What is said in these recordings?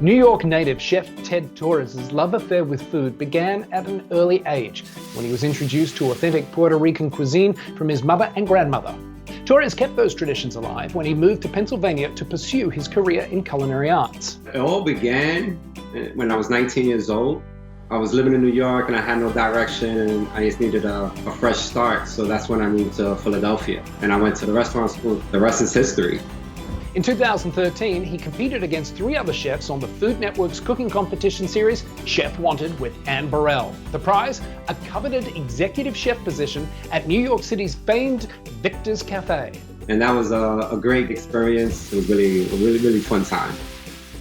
New York native Chef Ted Torres' love affair with food began at an early age when he was introduced to authentic Puerto Rican cuisine from his mother and grandmother. Torres kept those traditions alive when he moved to Pennsylvania to pursue his career in culinary arts. It all began when I was 19 years old. I was living in New York and I had no direction and I just needed a fresh start. So that's when I moved to Philadelphia and I went to the restaurant school. The rest is history. In 2013, he competed against 3 other chefs on the Food Network's cooking competition series, Chef Wanted with Anne Burrell. The prize, a coveted executive chef position at New York City's famed Victor's Cafe. And that was a great experience. It was really fun time.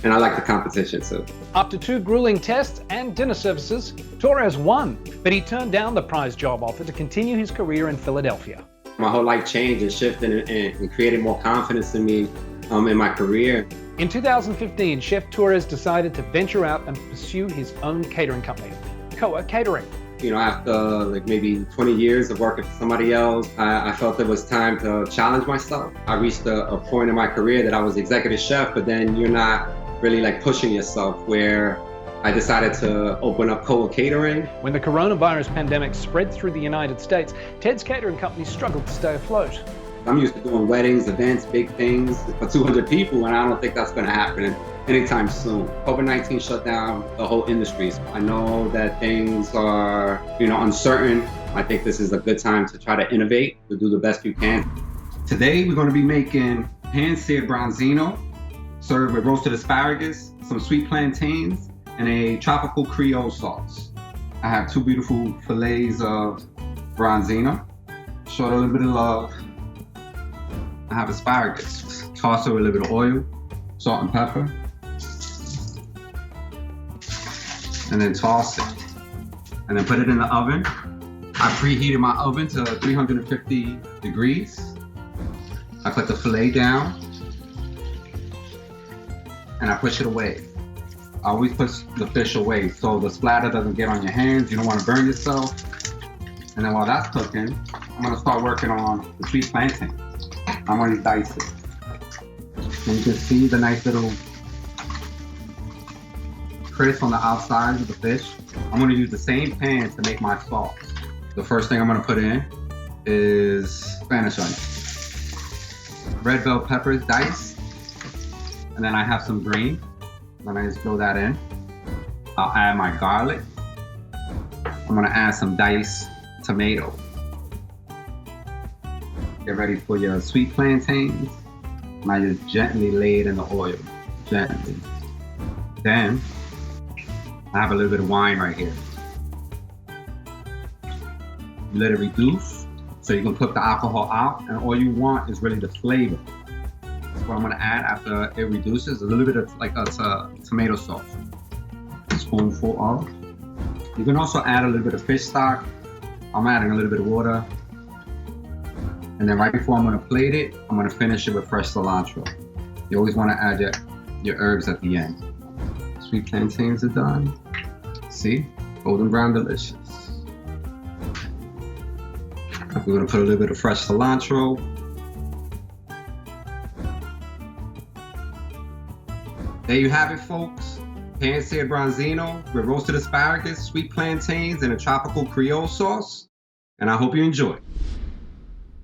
And I like the competition too. After 2 grueling tests and dinner services, Torres won, but he turned down the prize job offer to continue his career in Philadelphia. My whole life changed and shifted and created more confidence in me in my career. In 2015, Chef Torres decided to venture out and pursue his own catering company, Koa Catering. You know, after maybe 20 years of working for somebody else, I felt it was time to challenge myself. I reached a point in my career that I was executive chef, but then you're not really pushing yourself, where I decided to open up Koa Catering. When the coronavirus pandemic spread through the United States, Ted's catering company struggled to stay afloat. I'm used to doing weddings, events, big things for 200 people, and I don't think that's going to happen anytime soon. COVID-19 shut down the whole industry. I know that things are, uncertain. I think this is a good time to try to innovate, to do the best you can. Today, we're going to be making Pan-Seared Branzino, served with roasted asparagus, some sweet plantains, and a tropical Creole sauce. I have 2 beautiful fillets of Branzino. Show it a little bit of love. I have asparagus. Toss it with a little bit of oil, salt and pepper. And then toss it. And then put it in the oven. I preheated my oven to 350 degrees. I put the fillet down. And I push it away. I always push the fish away so the splatter doesn't get on your hands. You don't want to burn yourself. And then while that's cooking, I'm going to start working on the sweet plantain. I'm going to dice it. And you can see the nice little crisp on the outside of the fish. I'm going to use the same pan to make my sauce. The first thing I'm going to put in is Spanish onion. Red bell peppers diced. And then I have some green. Then I just throw that in. I'll add my garlic. I'm going to add some diced tomato. Get ready for your sweet plantains. And I just gently lay it in the oil, gently. Then, I have a little bit of wine right here. You let it reduce, so you can cook the alcohol out, and all you want is really the flavor. So what I'm gonna add after it reduces, a little bit of a tomato sauce. A spoonful of. You can also add a little bit of fish stock. I'm adding a little bit of water. And then right before I'm gonna plate it, I'm gonna finish it with fresh cilantro. You always wanna add your herbs at the end. Sweet plantains are done. See? Golden brown, delicious. We're gonna put a little bit of fresh cilantro. There you have it, folks. Pan-Seared Branzino with roasted asparagus, sweet plantains, and a tropical Creole sauce. And I hope you enjoy.